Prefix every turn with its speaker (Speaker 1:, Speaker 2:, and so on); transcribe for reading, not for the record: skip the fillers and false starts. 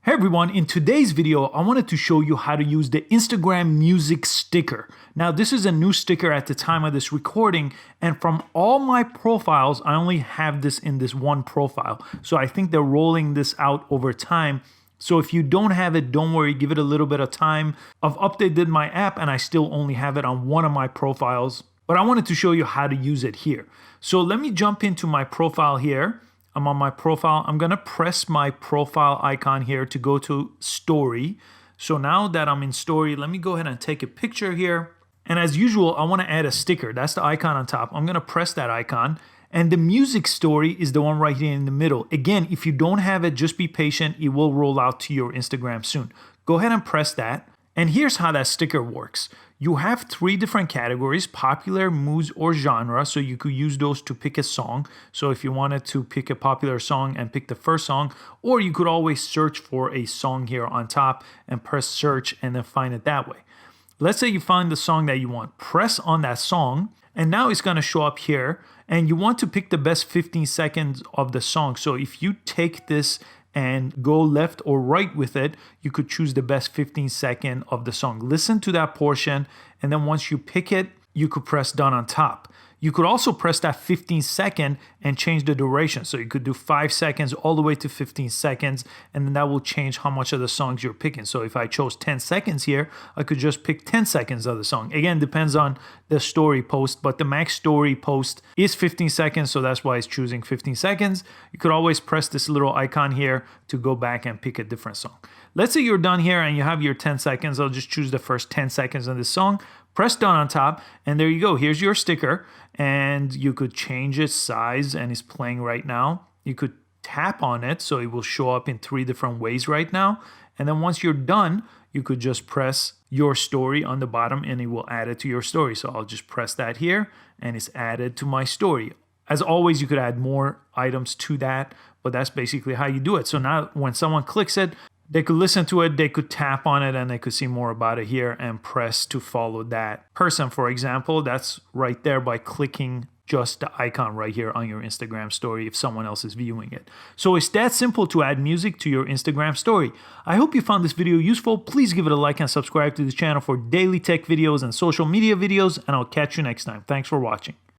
Speaker 1: Hey everyone, in today's video, I wanted to show you how to use the Instagram music sticker. Now this is a new sticker at the time of this recording, and from all my profiles, I only have this in this one profile. So I think they're rolling this out over time. So if you don't have it, don't worry, give it a little bit of time. I've updated my app and I still only have it on one of my profiles, but I wanted to show you how to use it here. So let me jump into my profile here. I'm on my profile. I'm gonna press my profile icon here to go to story. So now that I'm in story, let me go ahead and take a picture here. And as usual, I wanna add a sticker. That's the icon on top. I'm gonna press that icon. And the music story is the one right here in the middle. Again, if you don't have it, just be patient. It will roll out to your Instagram soon. Go ahead and press that. And here's how that sticker works. You have three different categories: popular, moods, or genre. So you could use those to pick a song. So if you wanted to pick a popular song and pick the first song, or you could always search for a song here on top and press search and then find it that way. Let's say you find the song that you want. Press on that song, and now it's gonna show up here. And you want to pick the best 15 seconds of the song. So if you take this and go left or right with it, you could choose the best 15 second of the song. Listen to that portion, and then once you pick it, you could press done on top. You could also press that 15 second and change the duration. So you could do 5 seconds all the way to 15 seconds, and then that will change how much of the songs you're picking. So if I chose 10 seconds here, I could just pick 10 seconds of the song. Again, depends on the story post, but the max story post is 15 seconds, so that's why it's choosing 15 seconds. You could always press this little icon here to go back and pick a different song. Let's say you're done here and you have your 10 seconds. I'll just choose the first 10 seconds of this song. Press done on top, and there you go. Here's your sticker, and you could change its size, and it's playing right now. You could tap on it, so it will show up in 3 different ways right now. And then once you're done, you could just press your story on the bottom, and it will add it to your story. So I'll just press that here, and it's added to my story. As always, you could add more items to that, but that's basically how you do it. So now when someone clicks it, they could listen to it, they could tap on it, and they could see more about it here and press to follow that person. For example, that's right there by clicking just the icon right here on your Instagram story if someone else is viewing it. So it's that simple to add music to your Instagram story. I hope you found this video useful. Please give it a like and subscribe to this channel for daily tech videos and social media videos, and I'll catch you next time. Thanks for watching.